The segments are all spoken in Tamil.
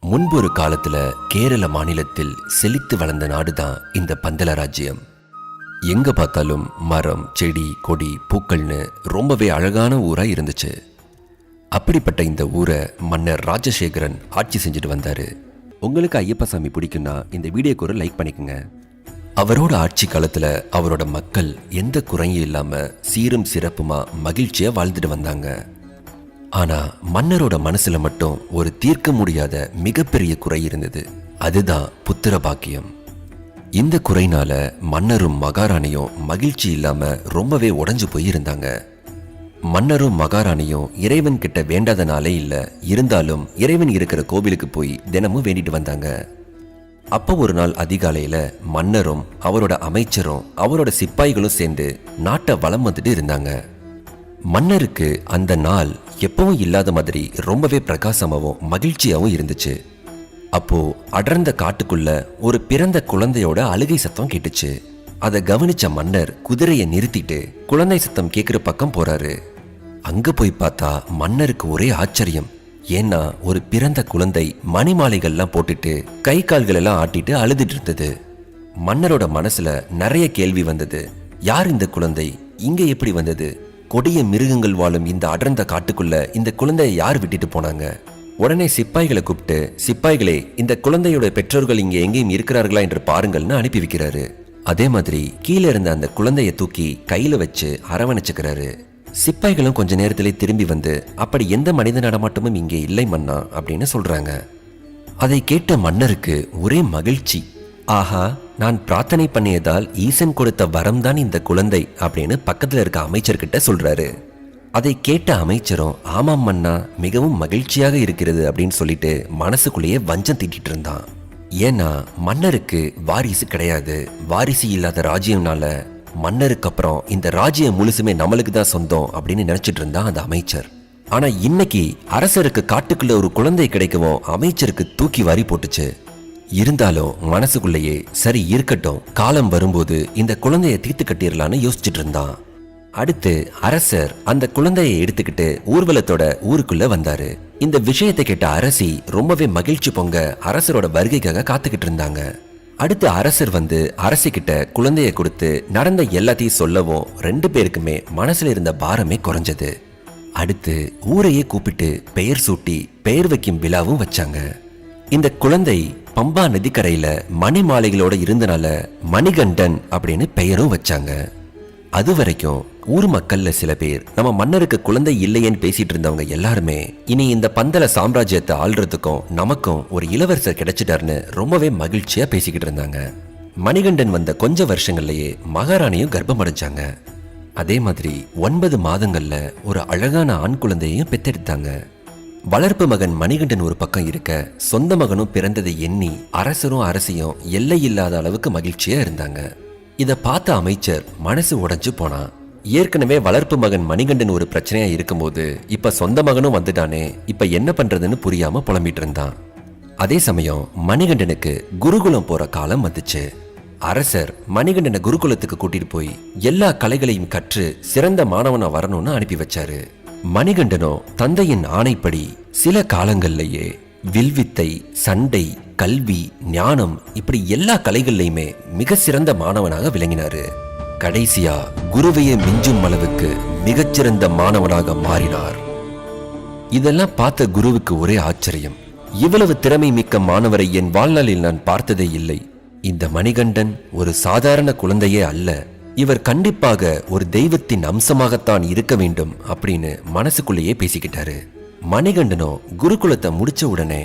முன்பொரு காலத்துல கேரள மாநிலத்தில் செழித்து வளர்ந்த நாடுதான் இந்த பந்தல ராஜ்யம். எங்க பார்த்தாலும் மரம், செடி, கொடி, பூக்கள்னு ரொம்பவே அழகான ஊரா இருந்துச்சு. அப்படிப்பட்ட இந்த ஊரை மன்னர் ராஜசேகரன் ஆட்சி செஞ்சுட்டு வந்தாரு. உங்களுக்கு ஐயப்பசாமி பிடிக்குன்னா இந்த வீடியோக்கு ஒரு லைக் பண்ணிக்கோங்க. அவரோட ஆட்சி காலத்துல அவரோட மக்கள் எந்த குறையும் இல்லாம சீரும் சிறப்புமா மகிழ்ச்சியா வாழ்ந்துட்டு வந்தாங்க. ஆனா மன்னரோட மனசுல மட்டும் ஒரு தீர்க்க முடியாத மிகப்பெரிய குறை இருந்தது. அதுதான் புத்திர பாக்கியம். இந்த குறைனால மன்னரும் மகாராணியும் மகிழ்ச்சி இல்லாம ரொம்பவே உடைஞ்சு போய் இருந்தாங்க. மன்னரும் மகாராணியும் இறைவன் கிட்ட வேண்டாதனாலே இல்ல, இருந்தாலும் இறைவன் இருக்கிற கோவிலுக்கு போய் தினமும் வேண்டிட்டு வந்தாங்க. அப்போ ஒரு நாள் அதிகாலையில மன்னரும் அவரோட அமைச்சரும் அவரோட சிப்பாய்களும் சேர்ந்து நாட்டை வலம் வந்துட்டு இருந்தாங்க. மன்னருக்கு அந்த நாள் எப்பவும் இல்லாத மாதிரி ரொம்பவே பிரகாசமாவும் மகிழ்ச்சியாவும் இருந்துச்சு. அப்போ அடர்ந்த காட்டுக்குள்ள ஒரு பிறந்த குழந்தையோட அழுகை சத்தம் கேட்டுச்சு. அதை கவனிச்ச மன்னர் குதிரையை நிறுத்திட்டு குழந்தை சத்தம் கேட்கிற பக்கம் போறாரு. அங்க போய் பார்த்தா மன்னருக்கு ஒரே ஆச்சரியம். ஏன்னா ஒரு பிறந்த குழந்தை மணிமாலைகள்லாம் போட்டுட்டு கை கால்கள் எல்லாம் ஆட்டிட்டு அழுதுட்டு இருந்தது. மன்னரோட மனசுல நிறைய கேள்வி வந்தது. யார் இந்த குழந்தை? இங்க எப்படி வந்தது? கொடிய மிருகங்கள் வாழும் இந்த அடர்ந்த காட்டுக்குள்ள இந்த குழந்தையை யார் விட்டுட்டு போனாங்க? உடனே சிப்பாய்களை கூப்பிட்டு, சிப்பாய்களே, இந்த குழந்தையோட பெற்றோர்கள் இங்க எங்கேயும் இருக்கிறார்களா என்று பாருங்கள்னு அனுப்பி வைக்கிறாரு. அதே மாதிரி கீழே இருந்த அந்த குழந்தைய தூக்கி கையில வச்சு அரவணைச்சுக்கிறாரு. சிப்பாய்களும் கொஞ்ச நேரத்திலே திரும்பி வந்து, அப்படி எந்த மனித நடமாட்டமும் இங்கே இல்லை மன்னா அப்படின்னு சொல்றாங்க. அதை கேட்ட மன்னருக்கு ஒரே மகிழ்ச்சி. ஆஹா, நான் பிரார்த்தனை பண்ணியதால் ஈசன் கொடுத்த வரம் தான் இந்த குழந்தை அப்படின்னு பக்கத்துல இருக்க அமைச்சர்கிட்ட சொல்றாரு. அதை கேட்ட அமைச்சரும், ஆமாம் மன்னா, மிகவும் மகிழ்ச்சியாக இருக்கிறது அப்படின்னு சொல்லிட்டு மனசுக்குள்ளேயே வஞ்சம் திட்டிட்டு இருந்தான். ஏன்னா மன்னருக்கு வாரிசு கிடையாது. வாரிசு இல்லாத ராஜ்யம்னால மன்னருக்கு அப்புறம் இந்த ராஜ்யம் முழுசுமே நம்மளுக்கு தான் சொந்தம் அப்படின்னு நினைச்சிட்டு இருந்தான் அந்த அமைச்சர். ஆனா இன்னைக்கு அரசருக்கு காட்டுக்குள்ள ஒரு குழந்தை கிடைக்கவும் அமைச்சருக்கு தூக்கி வாரி போட்டுச்சு. இருந்தாலும் மனசுக்குள்ளேயே சரி இருக்கட்டும், காலம் வரும்போது இந்த குழந்தைய தீர்த்து கட்டிடலான்னு யோசிச்சுட்டு இருந்தான். அடுத்து அரசர் அந்த குழந்தையை எடுத்துக்கிட்டு ஊர்வலத்தோட ஊருக்குள்ள வந்தாரு. இந்த விஷயத்தை கேட்ட அரசி ரொம்பவே மகிழ்ச்சி பொங்க அரசரோட வருகைக்காக காத்துக்கிட்டு இருந்தாங்க. அடுத்து அரசர் வந்து அரசி கிட்ட குழந்தைய கொடுத்து நடந்த எல்லாத்தையும் சொல்லவும் ரெண்டு பேருக்குமே மனசுல இருந்த பாரமே குறைஞ்சது. அடுத்து ஊரையே கூப்பிட்டு பெயர் சூட்டி பெயர் வைக்கும் விழாவும் வச்சாங்க. இந்த குழந்தை பம்பா நதிக்கரையில மணி மாலைகளோட இருந்தனால மணிகண்டன் அப்படின்னு பெயரும் வச்சாங்க. அது வரைக்கும் ஊர் மக்கள்ல சில பேர் நம்ம மன்னருக்கு குழந்தை இல்லையேன்னு பேசிட்டு இருந்தவங்க எல்லாருமே இனி இந்த பந்தல சாம்ராஜ்யத்தை ஆள்றதுக்கும் நமக்கும் ஒரு இளவரசர் கிடைச்சிட்டாருன்னு ரொம்பவே மகிழ்ச்சியா பேசிக்கிட்டு இருந்தாங்க. மணிகண்டன் வந்த கொஞ்ச வருஷங்கள்லயே மகாராணியும் கர்ப்பம் அடைஞ்சாங்க. அதே மாதிரி 9 மாதங்கள்ல ஒரு அழகான ஆண் குழந்தையையும் பெத்தெடுத்தாங்க. வளர்ப்பு மகன் மணிகண்டன் ஒரு பக்கம் இருக்க, சொந்த மகனும் பிறந்ததை எண்ணி அரசரும் அரசியும் எல்லை இல்லாத அளவுக்கு மகிழ்ச்சியா இருந்தாங்க. இத பார்த்த அமைச்சர் மனசு உடைஞ்சு போனான். ஏற்கனவே வளர்ப்பு மகன் மணிகண்டன் ஒரு பிரச்சனையா இருக்கும்போது இப்ப சொந்த மகனும் வந்துட்டானே, இப்ப என்ன பண்றதுன்னு புரியாம புலம்பிட்டு இருந்தான். அதே சமயம் மணிகண்டனுக்கு குருகுலம் போற காலம் வந்துச்சு. அரசர் மணிகண்டனை குருகுலத்துக்கு கூட்டிட்டு போய் எல்லா கலைகளையும் கற்று சிறந்த மாணவனா வரணும்னு அனுப்பி வச்சாரு. மணிகண்டனோ தந்தையின் ஆணைப்படி சில காலங்கள்லயே வில்வித்தை, சண்டை, கல்வி, ஞானம் இப்படி எல்லா கலைகள்லையுமே மிக சிறந்த மாணவனாக விளங்கினாரு. கடைசியா குருவையே மிஞ்சும் அளவுக்கு மிகச்சிறந்த மாணவனாக மாறினார். இதெல்லாம் பார்த்த குருவுக்கு ஒரே ஆச்சரியம். இவ்வளவு திறமை மிக்க மாணவரை என் வாழ்நாளில் நான் பார்த்ததே இல்லை. இந்த மணிகண்டன் ஒரு சாதாரண குழந்தையே அல்ல, இவர் கண்டிப்பாக ஒரு தெய்வத்தின் அம்சமாகத்தான் இருக்க வேண்டும் அப்படின்னு மனசுக்குள்ளேயே பேசிக்கிட்டாரு. மணிகண்டனோ குருகுலத்தை முடிச்ச உடனே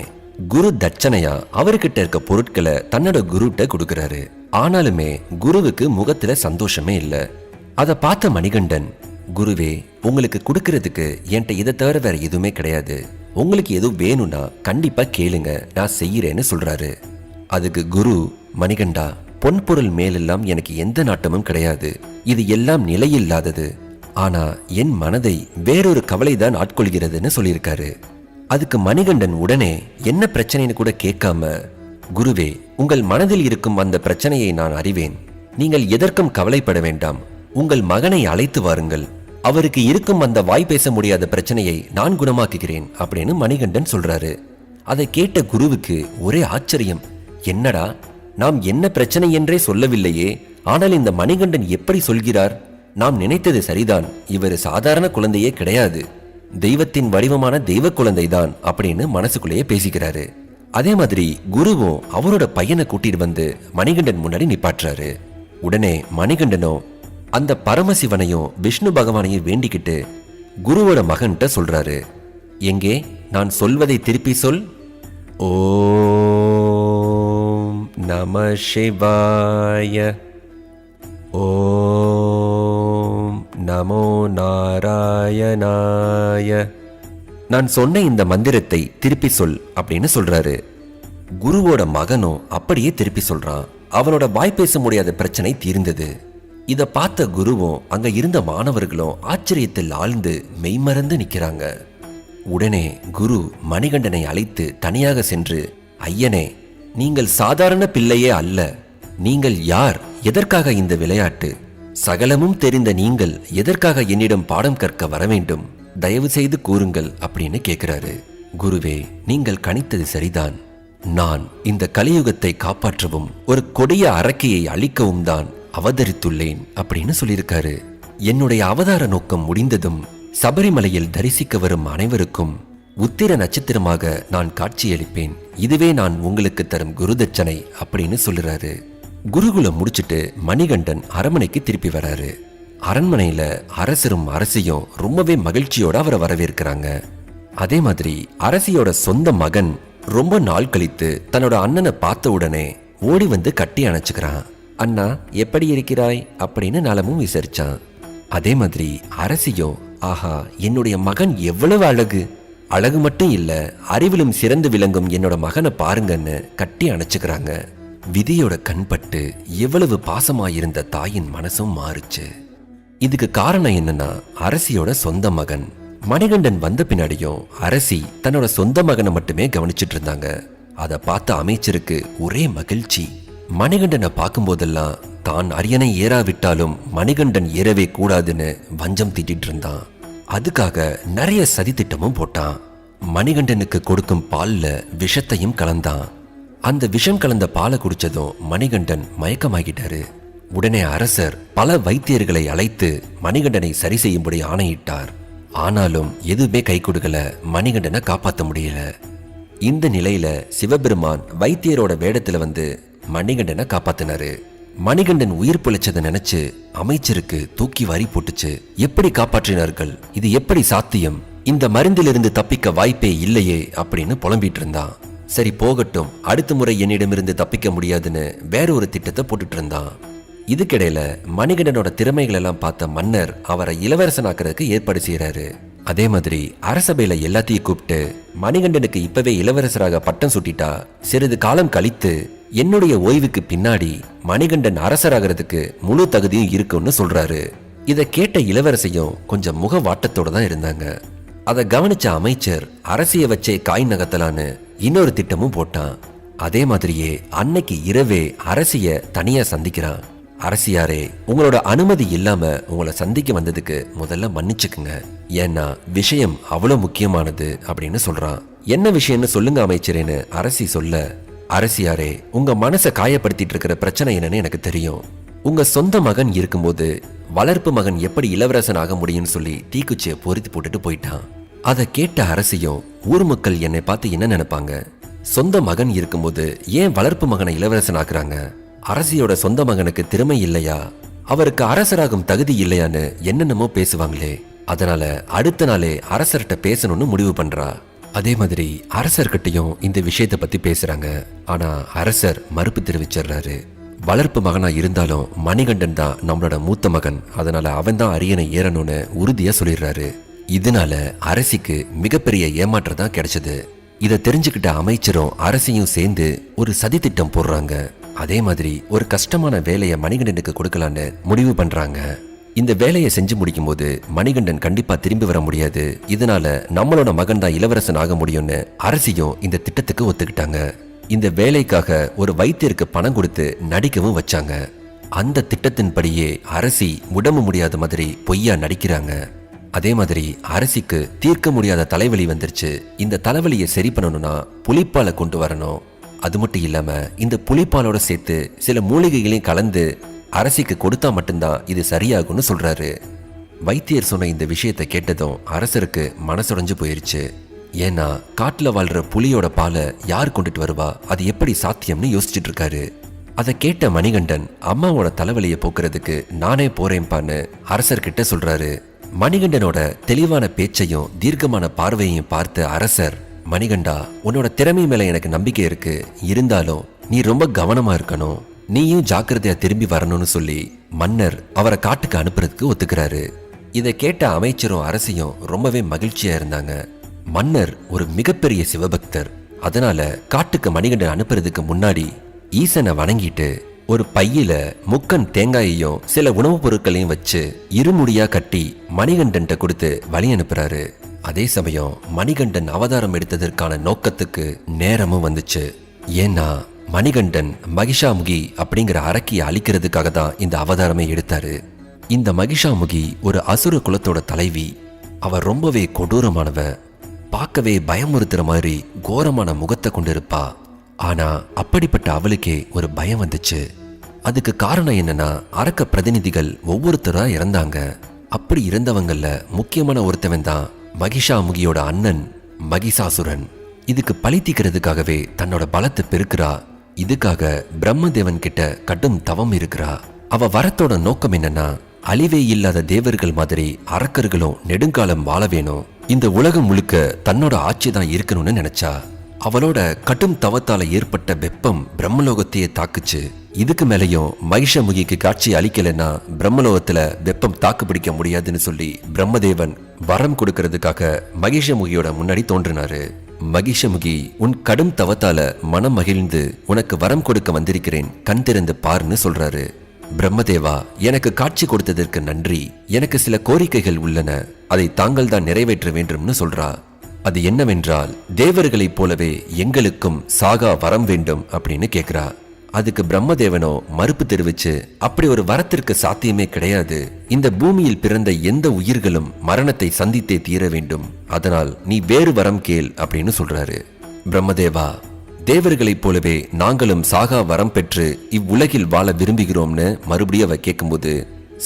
குரு தட்சணையா அவர்கிட்ட இருக்க பொருட்களை தன்னோட குருட்ட கொடுக்கறாரு. ஆனாலுமே குருவுக்கு முகத்துல சந்தோஷமே இல்ல. அதை பார்த்த மணிகண்டன், குருவே, உங்களுக்கு கொடுக்கறதுக்கு என்கிட்ட இதை தவிர வேற எதுவுமே கிடையாது. உங்களுக்கு எதுவும் வேணும்னா கண்டிப்பா கேளுங்க, நான் செய்யறேன்னு சொல்றாரு. அதுக்கு குரு, மணிகண்டா, பொன்பொருள் மேலெல்லாம் எனக்கு எந்த நாட்டமும் கிடையாது. இது எல்லாம் நிலையில்லாதது. ஆனா என் மனதை வேறொரு கவலைதான் ஆட்கொள்கிறதுன்னு சொல்லியிருக்காரு. அதுக்கு மணிகண்டன் உடனே என்ன பிரச்சனைன்னு கூட கேட்காம, குருவே, உங்கள் மனதில் இருக்கும் அந்த பிரச்சனையை நான் அறிவேன். நீங்கள் எதற்கும் கவலைப்பட வேண்டாம். உங்கள் மகனை அழைத்து வாருங்கள். அவருக்கு இருக்கும் அந்த வாய் பேச முடியாத பிரச்சனையை நான் குணமாக்குகிறேன் அப்படின்னு மணிகண்டன் சொல்றாரு. அதை கேட்ட குருவுக்கு ஒரே ஆச்சரியம். என்னடா, நாம் என்ன பிரச்சனை என்றே சொல்லவில்லையே, ஆனால் இந்த மணிகண்டன் எப்படி சொல்கிறார்? நாம் நினைத்தது சரிதான், இவர் சாதாரண குழந்தையே கிடையாது, தெய்வத்தின் வடிவமான தெய்வ குழந்தைதான் அப்படின்னு மனசுக்குள்ளேயே பேசிக்கிறாரு. அதே மாதிரி குருவும் அவரோட பையனை கூட்டிட்டு வந்து மணிகண்டன் முன்னாடி நிப்பாட்டுறாரு. உடனே மணிகண்டனும் அந்த பரமசிவனையும் விஷ்ணு பகவானையும் வேண்டிக்கிட்டு குருவோட மகன்கிட்ட சொல்றாரு, எங்கே நான் சொல்வதை திருப்பி சொல். ஓம் நம சிவாய, ஓம் நமோ நாராயணாய. நான் சொன்ன இந்த மந்திரத்தை திருப்பி சொல் அப்படின்னு சொல்றாரு. குருவோட மகனும் அப்படியே திருப்பி சொல்றான். அவனோட வாய் பேச முடியாத பிரச்சனை தீர்ந்தது. இத பார்த்த குருவும் அங்க இருந்த மாணவர்களும் ஆச்சரியத்தில் ஆழ்ந்து மெய்மறந்து நிக்கிறாங்க. உடனே குரு மணிகண்டனை அழைத்து தனியாக சென்று, ஐயனே, நீங்கள் சாதாரண பிள்ளையே அல்ல, நீங்கள் யார்? எதற்காக இந்த விளையாட்டு? சகலமும் தெரிந்த நீங்கள் எதற்காக என்னிடம் பாடம் கற்க வர வேண்டும்? தயவு செய்து கூறுங்கள் அப்படின்னு கேட்கிறாரு. குருவே, நீங்கள் கணித்தது சரிதான். நான் இந்த கலியுகத்தை காப்பாற்றவும் ஒரு கொடிய அரக்கையை அழிக்கவும் தான் அவதரித்துள்ளேன் அப்படின்னு சொல்லியிருக்காரு. என்னுடைய அவதார நோக்கம் முடிந்ததும் சபரிமலையில் தரிசிக்க வரும் அனைவருக்கும் உத்திர நட்சத்திரமாக நான் காட்சியளிப்பேன். இதுவே நான் உங்களுக்கு தரும் குருதட்சணை அப்படின்னு சொல்லுறாரு. குருகுலம் முடிச்சிட்டு மணிகண்டன் அரண்மனைக்கு திருப்பி வராரு. அரண்மனையில அரசரும் அரசியும் ரொம்பவே மகிழ்ச்சியோட அவரை வரவேற்கிறாங்க. அதே மாதிரி அரசியோட சொந்த மகன் ரொம்ப நாள் கழித்து தன்னோட அண்ணனை பார்த்த உடனே ஓடி வந்து கட்டி அணைச்சுக்கிறான். அண்ணா, எப்படி இருக்கிறாய் அப்படின்னு நலமும் விசாரிச்சான். அதே மாதிரி அரசியும், ஆஹா, என்னுடைய மகன் எவ்வளவு அழகு, அழகு மட்டும் இல்ல, அறிவிலும் சிறந்து விளங்கும் என்னோட மகனை பாருங்கன்னு கட்டி அணைச்சுக்கிறாங்க. விதியோட கண்பட்டு எவ்வளவு பாசமாயிருந்த தாயின் மனசும் மாறுச்சு. இதுக்கு காரணம் என்னன்னா, அரசியோட சொந்த மகன். மணிகண்டன் வந்த பின்னாடியும் அரசி தன்னோட சொந்த மகனை மட்டுமே கவனிச்சிட்டு இருந்தாங்க. அதை பார்த்த அமைச்சருக்கு ஒரே மகிழ்ச்சி. மணிகண்டனை பார்க்கும் போதெல்லாம் தான் அரியணை ஏறாவிட்டாலும் மணிகண்டன் ஏறவே கூடாதுன்னு வஞ்சம் தீட்டிட்டு இருந்தான். அதுக்காக நிறைய சதி திட்டமும் போட்டான். மணிகண்டனுக்கு கொடுக்கும் பால்ல விஷத்தையும் கலந்தான். அந்த விஷம் கலந்த பாலை குடிச்சதும் மணிகண்டன் மயக்கமாகிட்டாரு. உடனே அரசர் பல வைத்தியர்களை அழைத்து மணிகண்டனை சரி செய்யும்படி ஆணையிட்டார். ஆனாலும் எதுவுமே கை கொடுக்கல, மணிகண்டனை காப்பாற்ற முடியல. இந்த நிலையில சிவபெருமான் வைத்தியரோட வேடத்துல வந்து மணிகண்டனை காப்பாத்தினாரு. மணிகண்டன் உயிர் பிழைச்சதை நினைச்சு அமைச்சருக்கு தூக்கி வாரி போட்டுச்சு. எப்படி காப்பாற்றினார்கள்? இது எப்படி சாத்தியம்? இந்த மருந்திலிருந்து தப்பிக்க வாய்ப்பே இல்லையே அப்படின்னு புலம்பிட்டு இருந்தான். சரி போகட்டும், அடுத்த முறை என்னிடமிருந்து தப்பிக்க முடியாதுன்னு வேற ஒரு திட்டத்தை போட்டுட்டு இருந்தான். இதுக்கிடையில மணிகண்டனோட திறமைகள் எல்லாம் பார்த்த மன்னர் அவரை இளவரசனாக்குறதுக்கு ஏற்பாடு செய்யறாரு. அதே மாதிரி அரசபையில எல்லாத்தையும் கூப்பிட்டு, மணிகண்டனுக்கு இப்பவே இளவரசராக பட்டம் சூட்டிட்டா சிறிது காலம் கழித்து என்னுடைய ஓய்வுக்கு பின்னாடி மணிகண்டன் அரசராகிறதுக்கு முழு தகுதியும் இருக்குன்னு சொல்றாரு. இதை கேட்ட இளவரசையும் கொஞ்சம் முக வாட்டத்தோட தான் இருந்தாங்க. அதை கவனிச்ச அமைச்சர் அரசிய வச்சே காய் நகத்தலான்னு இன்னொரு திட்டமும் போட்டான். அதே மாதிரியே அன்னைக்கு இரவே அரசிய தனியா சந்திக்கிறான். அரசியாரே, உங்களோட அனுமதி இல்லாம உங்களை சந்திக்க வந்ததுக்கு முதல்ல மன்னிச்சுக்குங்க. ஏன்னா விஷயம் அவ்வளவு முக்கியமானது அப்படின்னு சொல்றான். என்ன விஷயம்னு சொல்லுங்க அமைச்சரேன்னு அரசி சொல்ல, அரசியாரே, உங்க மனசை காயப்படுத்திட்டு இருக்கிற பிரச்சனை என்னன்னு எனக்கு தெரியும். உங்க சொந்த மகன் இருக்கும்போது வளர்ப்பு மகன் எப்படி இளவரசன் ஆக முடியும்னு சொல்லி தீக்குச்சியை பொருத்தி போட்டுட்டு போயிட்டான். அதை கேட்ட அரசியும், ஊர் மக்கள் என்னை பார்த்து என்ன நினைப்பாங்க? சொந்த மகன் இருக்கும்போது ஏன் வளர்ப்பு மகனை இளவரசன் ஆக்குறாங்க? அரசியோட சொந்த மகனுக்கு திறமை இல்லையா? அவருக்கு அரசராகும் தகுதி இல்லையான்னு என்னென்னமோ பேசுவாங்களே. அதனால அடுத்த நாளே அரசர்கிட்ட பேசணும்னு முடிவு பண்றா. அதே மாதிரி அரசர்கிட்டையும் இந்த விஷயத்தை பத்தி பேசுறாங்க. ஆனா அரசர் மறுப்பு தெரிவிச்சிடுறாரு. வளர்ப்பு மகனா இருந்தாலும் மணிகண்டன் தான் நம்மளோட மூத்த மகன், அதனால அவன் தான் அரியணை ஏறணும்னு உறுதியா சொல்லிடுறாரு. இதனால அரசிக்கு மிகப்பெரிய ஏமாற்றம் தான் கிடைச்சது. இதை தெரிஞ்சுக்கிட்ட அமைச்சரும் அரசியும் சேர்ந்து ஒரு சதி திட்டம் போடுறாங்க. அதே மாதிரி ஒரு கஷ்டமான வேலையை மணிகண்டனுக்கு கொடுக்கலான்னு முடிவு பண்றாங்க. இந்த வேலையை செஞ்சு முடிக்கும் போது மணிகண்டன் கண்டிப்பா திரும்பி வர முடியாது. இதனால நம்மளோட மகன் தான் இளவரசன் ஆக முடியும்னு அரசியும் இந்த திட்டத்துக்கு ஒத்துக்கிட்டாங்க. இந்த வேலைக்காக ஒரு வைத்தியருக்கு பணம் கொடுத்து நடிக்கவும் வச்சாங்க. அந்த திட்டத்தின்படியே அரசி உடம்பு முடியாத மாதிரி பொய்யா நடிக்கிறாங்க. அதே மாதிரி அரசிக்கு தீர்க்க முடியாத தலைவலி வந்துருச்சு. இந்த தலைவலியை சரி பண்ணணும்னா புலிப்பாலை கொண்டு வரணும். அது மட்டும் இல்லாம இந்த புலிப்பாலோட சேர்த்து சில மூலிகைகளையும் கலந்து அரசிக்கு கொடுத்தா மட்டும்தான் இது சரியாகும்னு சொல்றாரு. வைத்தியர் சொன்ன இந்த விஷயத்தை கேட்டதும் அரசருக்கு மனசுடைஞ்சு போயிருச்சு. ஏன்னா காட்டுல வாழ்ற புலியோட பாலை யார் கொண்டுட்டு வருவா, அது எப்படி சாத்தியம்னு யோசிச்சுட்டு இருக்காரு. அதை கேட்ட மணிகண்டன் அம்மாவோட தலைவலியை போக்குறதுக்கு நானே போறேன்பான்னு அரசர்கிட்ட சொல்றாரு. மணிகண்டனோட தெளிவான பேச்சையும் தீர்க்கமான பார்வையையும் பார்த்த அரசர், மணிகண்டா, உன்னோட திறமை மேல எனக்கு நம்பிக்கை இருக்கு, இருந்தாலும் நீ ரொம்ப கவனமா இருக்கணும், நீயும் ஜாக்கிரதையா திரும்பி வரணும்னு சொல்லி மன்னர் அவரை காட்டுக்கு அனுப்புறதுக்கு ஒத்துக்கிறாரு. இதை கேட்ட அமைச்சரும் அரசியும் ரொம்பவே மகிழ்ச்சியா இருந்தாங்க. மன்னர் ஒரு மிகப்பெரிய சிவபக்தர். அதனால காட்டுக்கு மணிகண்டன் அனுப்புறதுக்கு முன்னாடி ஈசனை வணங்கிட்டு ஒரு பையில முக்கன் தேங்காயையும் சில உணவுப் பொருட்களையும் வச்சு இருமுடியா கட்டி மணிகண்டன் கொடுத்து வழி அனுப்புறாரு. அதே சமயம் மணிகண்டன் அவதாரம் எடுத்ததற்கான நோக்கத்துக்கு நேரமும் வந்துச்சு. ஏன்னா மணிகண்டன் மகிஷாமுகி அப்படிங்கிற அரக்கியை அழிக்கிறதுக்காக தான் இந்த அவதாரமே எடுத்தாரு. இந்த மகிஷாமுகி ஒரு அசுர குலத்தோட தலைவி. அவ ரொம்பவே கொடூரமானவ, பார்க்கவே பயமுறுத்துற மாதிரி கோரமான முகத்தை கொண்டிருப்பா. ஆனா அப்படிப்பட்ட அவளுக்கே ஒரு பயம் வந்துச்சு. அதுக்கு காரணம் என்னன்னா, அரக்க பிரதிநிதிகள் ஒவ்வொருத்தரா இறந்தாங்க. அப்படி இருந்தவங்கல்ல முக்கியமான ஒருத்தவன் தான் மகிஷாமுகியோட அண்ணன் மகிஷாசுரன். இதுக்கு பழித்திக்கிறதுக்காகவே தன்னோட பலத்தை பெருக்கிறா. இதுக்காக பிரம்மதேவன் கிட்ட கடும் தவம் இருக்கிறா. அவ வரத்தோட நோக்கம் என்னன்னா, அழிவே இல்லாத தேவர்கள் மாதிரி அரக்கர்களும் நெடுங்காலம் வாழ வேணும், இந்த உலகம் முழுக்க தன்னோட ஆட்சி தான் இருக்கணும்னு நினைச்சா. அவளோட கடும் தவத்தால ஏற்பட்ட வெப்பம் பிரம்மலோகத்தையே தாக்குச்சு. இதுக்கு மேலையும் மகிஷமுகிக்கு காட்சி அளிக்கலைன்னா பிரம்மலோகத்துல வெப்பம் தாக்கு பிடிக்க முடியாதுன்னு சொல்லி பிரம்மதேவன் வரம் கொடுக்கறதுக்காக மகிஷமுகியோட முன்னாடி தோன்றினாரு. மகிஷமுகி, உன் கடும் தவத்தால மனம் மகிழ்ந்து உனக்கு வரம் கொடுக்க வந்திருக்கிறேன், கண் திறந்து பார்ன்னு சொல்றாரு. பிரம்மதேவா, எனக்கு காட்சி கொடுத்ததற்கு நன்றி. எனக்கு சில கோரிக்கைகள் உள்ளன, அதை தாங்கள் தான் நிறைவேற்ற வேண்டும்னு சொல்றா. அது என்னவென்றால், தேவர்களைப் போலவே எங்களுக்கும் சாகா வரம் வேண்டும் அப்படின்னு கேக்குறா. அதுக்கு பிரம்மதேவனோ மறுப்பு தெரிவிச்சு, அப்படி ஒரு வரத்திற்கு சாத்தியமே கிடையாது. இந்த பூமியில் பிறந்த எந்த உயிர்களும் மரணத்தை சந்தித்தே தீர வேண்டும். அதனால் நீ வேறு வரம் கேள் அப்படின்னு சொல்றாரு. பிரம்மதேவா, தேவர்களைப் போலவே நாங்களும் சாகா வரம் பெற்று இவ்வுலகில் வாழ விரும்புகிறோம்னு மறுபடியும் அவ கேட்கும்போது,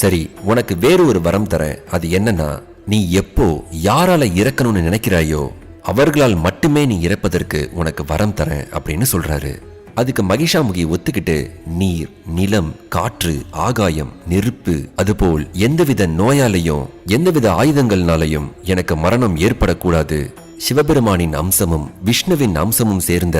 சரி, உனக்கு வேறு ஒரு வரம் தரேன். அது என்னன்னா, நீ எப்போ யாரால இறக்கணும்னு நினைக்கிறாயோ அவர்களால் மட்டுமே நீ இறப்பதற்கு உனக்கு வரம் தரேன் அப்படின்னு சொல்றாரு. அதுக்கு மகிஷாமுகி ஒத்துக்கிட்டு, நீர், நிலம், காற்று, ஆகாயம், நெருப்பு, அதுபோல் எந்தவித நோயாலையும் எந்தவித ஆயுதங்கள்னாலையும் எனக்கு மரணம் ஏற்படக்கூடாது. சிவபெருமானின் அம்சமும் விஷ்ணுவின் அம்சமும் சேர்ந்த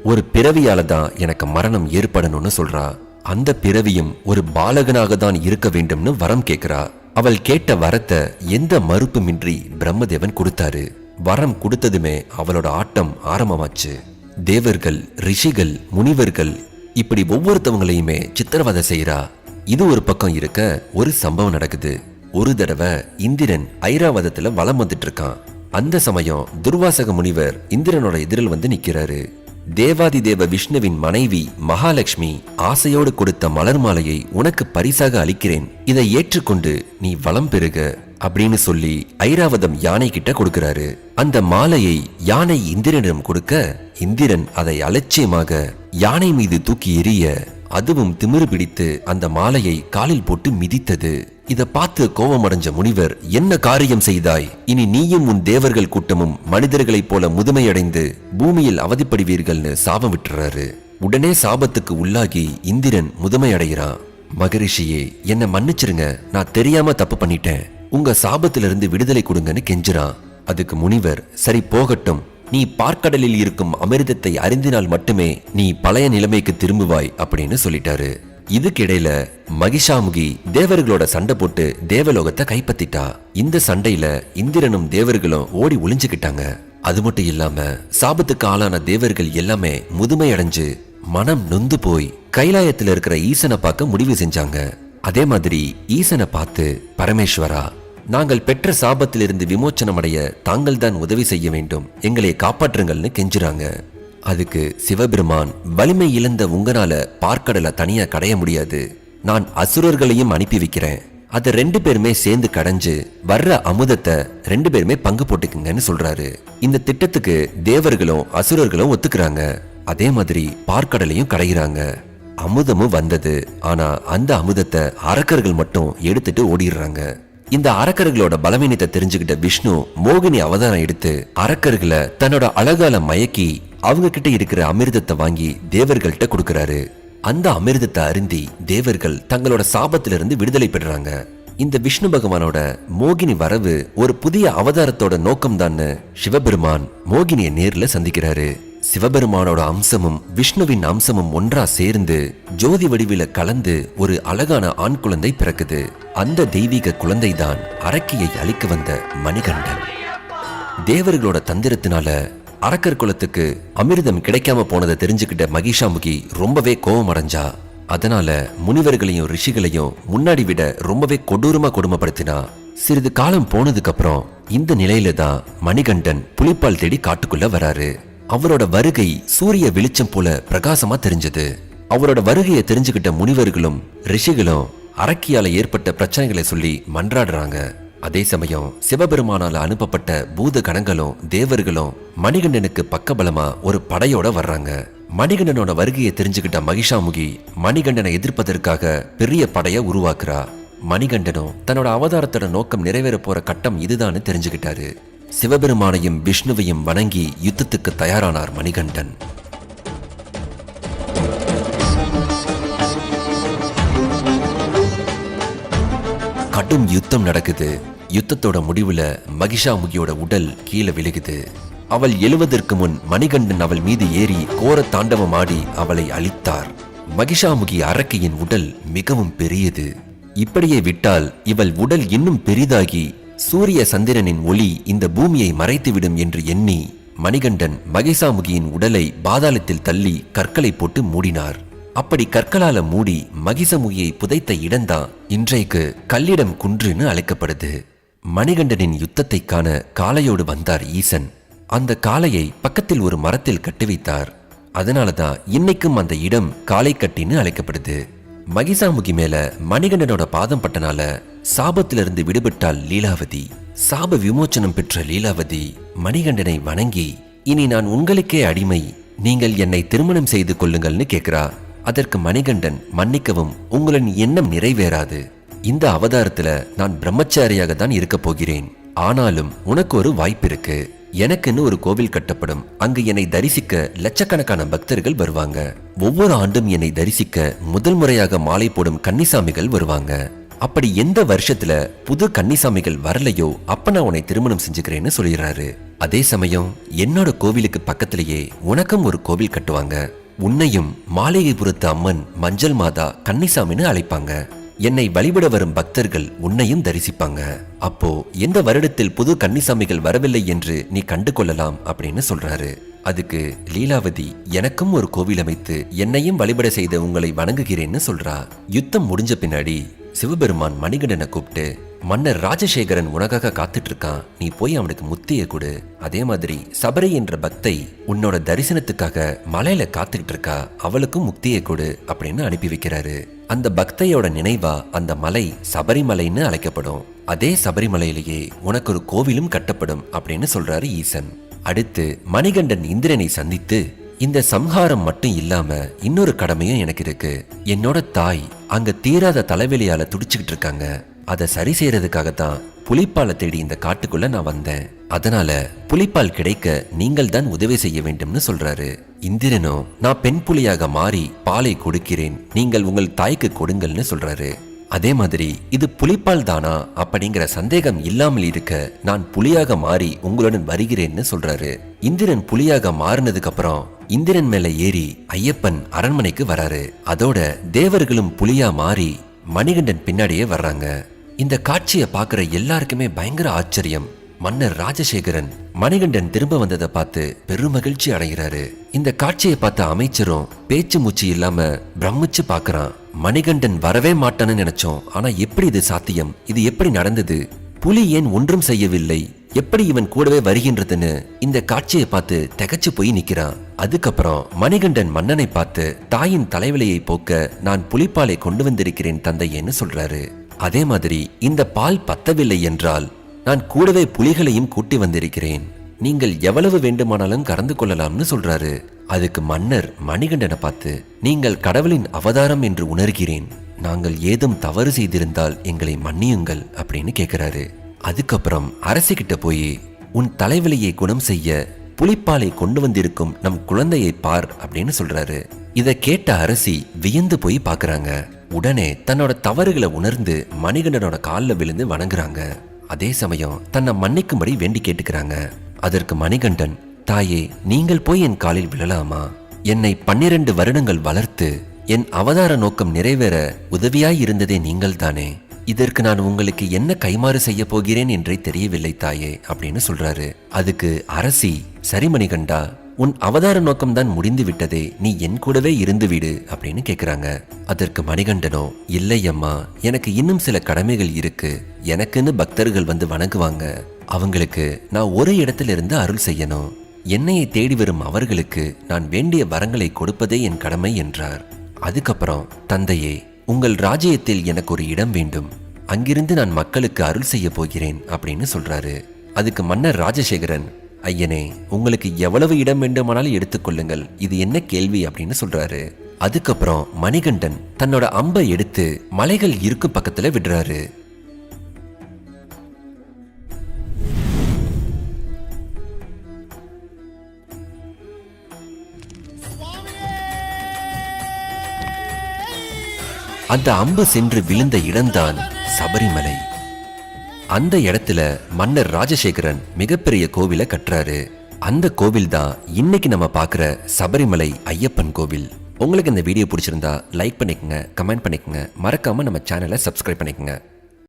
ஒரு பிறவியால தான் எனக்கு மரணம் ஏற்படணும்னு சொல்றா. அந்த பிறவியும் ஒரு பாலகனாக தான் இருக்க வேண்டும்னு வரம் கேட்கிறா. அவள் கேட்ட வரத்தை எந்த மறுப்புமின்றி பிரம்மதேவன் கொடுத்தாரு. வரம் கொடுத்ததுமே அவளோட ஆட்டம் ஆரம்பமாச்சு. தேவர்கள், ரிஷிகள், முனிவர்கள் இப்படி ஒவ்வொருத்தவங்களையுமே சித்திரவதை செய்யறா. இது ஒரு பக்கம் இருக்க, ஒரு சம்பவம் நடக்குது. ஒரு தடவை இந்திரன் ஐராவதத்துல வலம் வந்துட்டு இருக்கான். அந்த சமயம் துர்வாசக முனிவர் இந்திரனோட எதிரில் வந்து நிக்கிறாரு. தேவாதி தேவ விஷ்ணுவின் மனைவி மகாலட்சுமி ஆசையோடு கொடுத்த மலர் மாலையை உனக்கு பரிசாக அளிக்கிறேன், இதை ஏற்றுக்கொண்டு நீ வளம் பெறுக அப்படின்னு சொல்லி ஐராவதம் யானை கிட்ட கொடுக்கிறாரு. அந்த மாலையை யானை இந்திரனிடம் கொடுக்க, இந்திரன் அதை அலட்சியமாக யானை மீது தூக்கி எறிய, அதுவும் திமிரு பிடித்து அந்த மாலையை காலில் போட்டு மிதித்தது. இதை பார்த்து கோபமடைஞ்ச முனிவர், என்ன காரியம் செய்தாய்? இனி நீயும் உன் தேவர்கள் கூட்டமும் மனிதர்களைப் போல முதுமையடைந்து பூமியில் அவதிப்படுவீர்கள்னு சாபம் விட்டுறாரு. உடனே சாபத்துக்கு உள்ளாகி இந்திரன் முதுமை அடைகிறான். மகரிஷியே, என்ன மன்னிச்சிருங்க, நான் தெரியாம தப்பு பண்ணிட்டேன், உங்க சாபத்திலிருந்து விடுதலை கொடுங்கன்னு கெஞ்சுறான். அதுக்கு முனிவர், சரி போகட்டும், நீ பார்க்கடலில் இருக்கும் அமிர்தத்தை அறிந்தினால் மட்டுமே நீ பழைய நிலைமைக்கு திரும்புவாய் அப்படின்னு சொல்லிட்டாரு. இதுக்கிடையில மகிஷாமுகி தேவர்களோட சண்டை போட்டு தேவலோகத்தை கைப்பற்றிட்டா. இந்த சண்டையில இந்திரனும் தேவர்களும் ஓடி ஒளிஞ்சுக்கிட்டாங்க. அது மட்டும் இல்லாம சாபத்துக்கு ஆளான தேவர்கள் எல்லாமே முதுமை அடைஞ்சு மனம் நொந்து போய் கைலாயத்துல இருக்கிற ஈசனை பார்க்க முடிவு செஞ்சாங்க. அதே மாதிரி ஈசனை பார்த்து, பரமேஸ்வரா, நாங்கள் பெற்ற சாபத்திலிருந்து விமோச்சனம் அடைய தாங்கள் தான் உதவி செய்ய வேண்டும், எங்களை காப்பாற்றுங்கள்னு கெஞ்சுறாங்க. அதுக்கு சிவபெருமான், வலிமை இழந்த உங்களால பார்க்கடலை தனியா கடைய முடியாது, நான் அசுரர்களையும் அனுப்பி வைக்கிறேன், அதை 2 பேருமே சேர்ந்து கடைஞ்சு வர்ற அமுதத்தை 2 பேருமே பங்கு போட்டுக்குங்கன்னு சொல்றாரு. இந்த திட்டத்துக்கு தேவர்களும் அசுரர்களும் ஒத்துக்கிறாங்க. அதே மாதிரி பார்க்கடலையும் கடைகிறாங்க. அமுதமும் வந்தது. ஆனா அந்த அமுதத்தை அரக்கர்கள் மட்டும் எடுத்துட்டு ஓடிடுறாங்க. இந்த அரக்கர்களோட பலவீனத்தை தெரிஞ்சுக்கிட்ட விஷ்ணு மோகினி அவதாரம் எடுத்து அரக்கர்களை தன்னோட அழகால மயக்கி அவங்க கிட்ட இருக்கிற அமிர்தத்தை வாங்கி தேவர்கள்ட்ட கொடுக்கறாரு. அந்த அமிர்தத்தை அருந்தி தேவர்கள் தங்களோட சாபத்திலிருந்து விடுதலை பெறுறாங்க. இந்த விஷ்ணு பகவானோட மோகினி வரவு ஒரு புதிய அவதாரத்தோட நோக்கம் தான் சிவபெருமான் மோகினியை நேர்ல சந்திக்கிறாரு. சிவபெருமானோட அம்சமும் விஷ்ணுவின் அம்சமும் ஒன்றா சேர்ந்து ஜோதி வடிவில கலந்து ஒரு அழகான ஆண் குழந்தை பிறக்குது. அந்த தெய்வீக குழந்தை தான் அரக்கியை அழிக்க வந்த மணிகண்டன். தேவர்களோட தந்திரத்தினால அரக்கர் குலத்துக்கு அமிர்தம் கிடைக்காம போனதை தெரிஞ்சுக்கிட்ட மகிஷாமுகி ரொம்பவே கோபம் அடைஞ்சா. அதனால முனிவர்களையும் ரிஷிகளையும் முன்னாடி விட ரொம்பவே கொடூரமா கொடுமைப்படுத்தினா. சிறிது காலம் போனதுக்கு அப்புறம் இந்த நிலையில தான் மணிகண்டன் புலிப்பால் தேடி காட்டுக்குள்ள வராரு. அவரோட வருகை சூரிய வெளிச்சம் போல பிரகாசமா தெரிஞ்சது. அவரோட வருகையை தெரிஞ்சுக்கிட்ட முனிவர்களும் ரிஷிகளும் அரக்கியால ஏற்பட்ட பிரச்சனைகளை சொல்லி மன்றாடுறாங்க. அதே சமயம் சிவபெருமானால அனுப்பப்பட்ட பூத கணங்களும் தேவர்களும் மணிகண்டனுக்கு பக்கபலமா ஒரு படையோட வர்றாங்க. மணிகண்டனோட வருகையை தெரிஞ்சுக்கிட்ட மகிஷாமுகி மணிகண்டனை எதிர்ப்பதற்காக பெரிய படைய உருவாக்குறா. மணிகண்டனும் தன்னோட அவதாரத்தோட நோக்கம் நிறைவேற போற கட்டம் இதுதான்னு தெரிஞ்சுக்கிட்டாரு. சிவபெருமானையும் விஷ்ணுவையும் வணங்கி யுத்தத்துக்கு தயாரானார் மணிகண்டன். கடும் யுத்தம் நடக்குது. யுத்தத்தோட முடிவுல மகிஷாமுகியோட உடல் கீழே விழுகுது. அவள் எழுவதற்கு முன் மணிகண்டன் அவள் மீது ஏறி கோர தாண்டவம் ஆடி அவளை அழித்தார். மகிஷாமுகி அரக்கியின் உடல் மிகவும் பெரியது. இப்படியே விட்டால் இவள் உடல் இன்னும் பெரிதாகி சூரிய சந்திரனின் ஒளி இந்த பூமியை மறைத்துவிடும் என்று எண்ணி மணிகண்டன் மகிஷாமுகியின் உடலை பாதாளத்தில் தள்ளி கற்களை போட்டு மூடினார். அப்படி கற்களால மூடி மகிஷமுகியை புதைத்த இடம்தான் இன்றைக்கு கல்லிடம் குன்றுன்னு அழைக்கப்படுது. மணிகண்டனின் யுத்தத்தை காண காளையோடு வந்தார் ஈசன். அந்த காளையை பக்கத்தில் ஒரு மரத்தில் கட்டி வைத்தார். அதனாலதான் இன்னைக்கும் அந்த இடம் காளை கட்டின்னு அழைக்கப்படுது. மகிஷாமுகி மேல மணிகண்டனோட பாதம் பட்டனால சாபத்திலிருந்து விடுபட்டாள் லீலாவதி. சாப விமோச்சனம் பெற்ற லீலாவதி மணிகண்டனை வணங்கி, இனி நான் உங்களுக்கே அடிமை, நீங்கள் என்னை திருமணம் செய்து கொள்ளுங்கள்னு கேட்கிறா. அதற்கு மணிகண்டன், மன்னிக்கவும், உங்களின் எண்ணம் நிறைவேறாது. இந்த அவதாரத்துல நான் பிரம்மச்சாரியாக தான் இருக்க போகிறேன். ஆனாலும் உனக்கு ஒரு வாய்ப்பு இருக்கு. எனக்குன்னு ஒரு கோவில் கட்டப்படும். அங்கு என்னை தரிசிக்க லட்சக்கணக்கான பக்தர்கள் வருவாங்க. ஒவ்வொரு ஆண்டும் என்னை தரிசிக்க முதல் முறையாக மாலை போடும் கன்னிசாமிகள் வருவாங்க. அப்படி எந்த வருஷத்துல புது கன்னிசாமிகள் வரலையோ அப்ப நான் உன்னை திருமணம் செஞ்சுக்கிறேன்னு சொல்லிடுறாரு. அதே சமயம் என்னோட கோவிலுக்கு பக்கத்திலேயே உனக்கும் ஒரு கோவில் கட்டுவாங்க. உன்னையும் மாளிகைபுரத்து அம்மன் மஞ்சள் மாதா கன்னிசாமின்னு அழைப்பாங்க. என்னை வழிபட வரும் பக்தர்கள் உன்னையும் தரிசிப்பாங்க. அப்போ எந்த வருடத்தில் புது கன்னிசாமிகள் வரவில்லை என்று நீ கண்டு கொள்ளலாம் அப்படின்னு சொல்றாரு. அதுக்கு லீலாவதி, எனக்கும் ஒரு கோவில் அமைத்து என்னையும் வழிபட செய்த உங்களை வணங்குகிறேன்னு சொல்றா. யுத்தம் முடிஞ்ச பின்னாடி சிவபெருமான் மணிகண்டனை கூப்பிட்டு, மன்னர் ராஜசேகரன் உனக்காக காத்துட்டு இருக்கான், நீ போய் அவனுக்கு முத்திய கொடு. அதே மாதிரி சபரி என்ற பக்தை உன்னோட தரிசனத்துக்காக மலையில காத்துக்கிட்டு இருக்கா, அவளுக்கும் முக்தியை கொடு அப்படின்னு அனுப்பி வைக்கிறாரு. அந்த பக்தையோட நினைவா அந்த மலை சபரிமலைன்னு அழைக்கப்படும். அதே சபரிமலையிலேயே உனக்கு ஒரு கோவிலும் கட்டப்படும் அப்படின்னு சொல்றாரு ஈசன். அடுத்து மணிகண்டன் இந்திரனை சந்தித்து, இந்த சம்ஹாரம் மட்டும் இல்லாம இன்னொரு கடமையும் எனக்கு இருக்கு. என்னோட தாய் அங்க தீராத தலைவலியால துடிச்சுக்கிட்டு இருக்காங்க. அதை சரி செய்யறதுக்காகத்தான் புலிப்பாலை தேடி இந்த காட்டுக்குள்ள நான் வந்தேன். அதனால புலிப்பால் கிடைக்க நீங்கள் தான் உதவி செய்ய வேண்டும்னு சொல்றாரு. இந்திரனோ, நான் பெண் புலியாக மாறி பாலை கொடுக்கிறேன், நீங்கள் உங்கள் தாய்க்கு கொடுங்கள்னு சொல்றாரு. அதே மாதிரி இது புலிப்பால் தானா அப்படிங்கிற சந்தேகம் இல்லாமல் இருக்க நான் புலியாக மாறி உங்களுடன் வருகிறேன்னு சொல்றாரு. இந்திரன் புலியாக மாறினதுக்கு அப்புறம் இந்திரன் மேல ஏறி ஐயப்பன் அரண்மனைக்கு வராரு. அதோட தேவர்களும் புலியா மாறி மணிகண்டன் பின்னாடியே வர்றாங்க. இந்த காட்சியை பாக்குற எல்லாருக்குமே பயங்கர ஆச்சரியம். மன்னர் ராஜசேகரன் மணிகண்டன் திரும்ப வந்ததை பார்த்து பெருமகிழ்ச்சி அடைகிறாரு. இந்த காட்சியை பார்த்த அமைச்சரும் பேச்சு மூச்சு இல்லாம பிரமிச்சு பாக்குறான். மணிகண்டன் வரவே மாட்டான்னு நினைச்சோம், ஆனா எப்படி இது சாத்தியம்? இது எப்படி நடந்தது? புலி ஏன் ஒன்றும் செய்யவில்லை? எப்படி இவன் கூடவே வருகின்றதுன்னு இந்த காட்சியை பார்த்து திகைச்சு போய் நிக்கிறான். அதுக்கப்புறம் மணிகண்டன் மன்னனை பார்த்து, தாயின் தலைவலியை போக்க நான் புலிப்பாலை கொண்டு வந்திருக்கிறேன் தந்தையேன்னு சொல்றாரு. அதே மாதிரி இந்த பால் பத்தவில்லை என்றால் நான் கூடவே புலிகளையும் கூட்டி வந்திருக்கிறேன், நீங்கள் எவ்வளவு வேண்டுமானாலும் கறந்து கொள்ளலாம்னு சொல்றாரு. அதுக்கு மன்னர் மணிகண்டனை பார்த்து, நீங்கள் கடவுளின் அவதாரம் என்று உணர்கிறேன், நாங்கள் ஏதும் தவறு செய்திருந்தால் எங்களை மன்னியுங்கள் அப்படின்னு கேட்கிறாரு. அதுக்கப்புறம் அரசிக்கிட்ட போய், உன் தலைவலியை குணம் செய்ய புலிப்பாலை கொண்டு வந்திருக்கும் நம் குழந்தையை பார் அப்படின்னு சொல்றாரு. இதை கேட்ட அரசி வியந்து போய் பாக்குறாங்க. உடனே தன்னோட தவறுகளை உணர்ந்து மணிகண்டனோட காலில் விழுந்து வணங்குறாங்க. அதே சமயம் தன்னை மன்னிக்கும்படி வேண்டி கேட்டுக்கிறாங்க. அதற்கு மணிகண்டன், தாயே, நீங்கள் போய் என் காலில் விழலாமா? என்னை 12 வருடங்கள் வளர்த்து என் அவதார நோக்கம் நிறைவேற உதவியாய் இருந்ததே நீங்கள் தானே. இதற்கு நான் உங்களுக்கு என்ன கைமாறு செய்ய போகிறேன் என்றே தெரியவில்லை தாயே அப்படின்னு சொல்றாரு. அதுக்கு அரசி, சரி மணிகண்டா, உன் அவதார நோக்கம்தான் முடிந்து விட்டதே, நீ என் கூடவே இருந்து விடு அப்படின்னு கேக்குறாங்க. அதற்கு மணிகண்டனோ, இல்லை அம்மா, எனக்கு இன்னும் சில கடமைகள் இருக்கு, எனக்குன்னு பக்தர்கள் வந்து வணங்குவாங்க, அவங்களுக்கு நான் ஒரு இடத்துல இருந்து அருள் செய்யணும், என்னையை தேடி வரும் அவர்களுக்கு நான் வேண்டிய வரங்களை கொடுப்பதே என் கடமை என்றார். அதுக்கப்புறம், தந்தையே, உங்கள் ராஜ்யத்தில் எனக்கு ஒரு இடம் வேண்டும், அங்கிருந்து நான் மக்களுக்கு அருள் செய்ய போகிறேன் அப்படின்னு சொல்றாரு. அதுக்கு மன்னர் ராஜசேகரன், ஐயனே, உங்களுக்கு எவ்வளவு இடம் வேண்டுமானாலும் எடுத்துக்கொள்ளுங்கள், இது என்ன கேள்வி அப்படின்னு சொல்றாரு. அதுக்கப்புறம் மணிகண்டன் தன்னோட அம்பை எடுத்து மலைகள் இருக்கும் பக்கத்துல விடுறாரு. அந்த அம்பு சென்று விழுந்த இடம்தான் சபரிமலை. அந்த இடத்துல மன்னர் ராஜசேகரன் மிகப்பெரிய கோவிலை கட்டுறாரு. அந்த கோவில் தான் இன்னைக்கு நம்ம பார்க்குற சபரிமலை ஐயப்பன் கோவில். உங்களுக்கு இந்த வீடியோ பிடிச்சிருந்தா லைக் பண்ணிக்கங்க, கமெண்ட் பண்ணிக்கங்க, மறக்காம நம்ம சேனலை சப்ஸ்கிரைப் பண்ணிக்கங்க.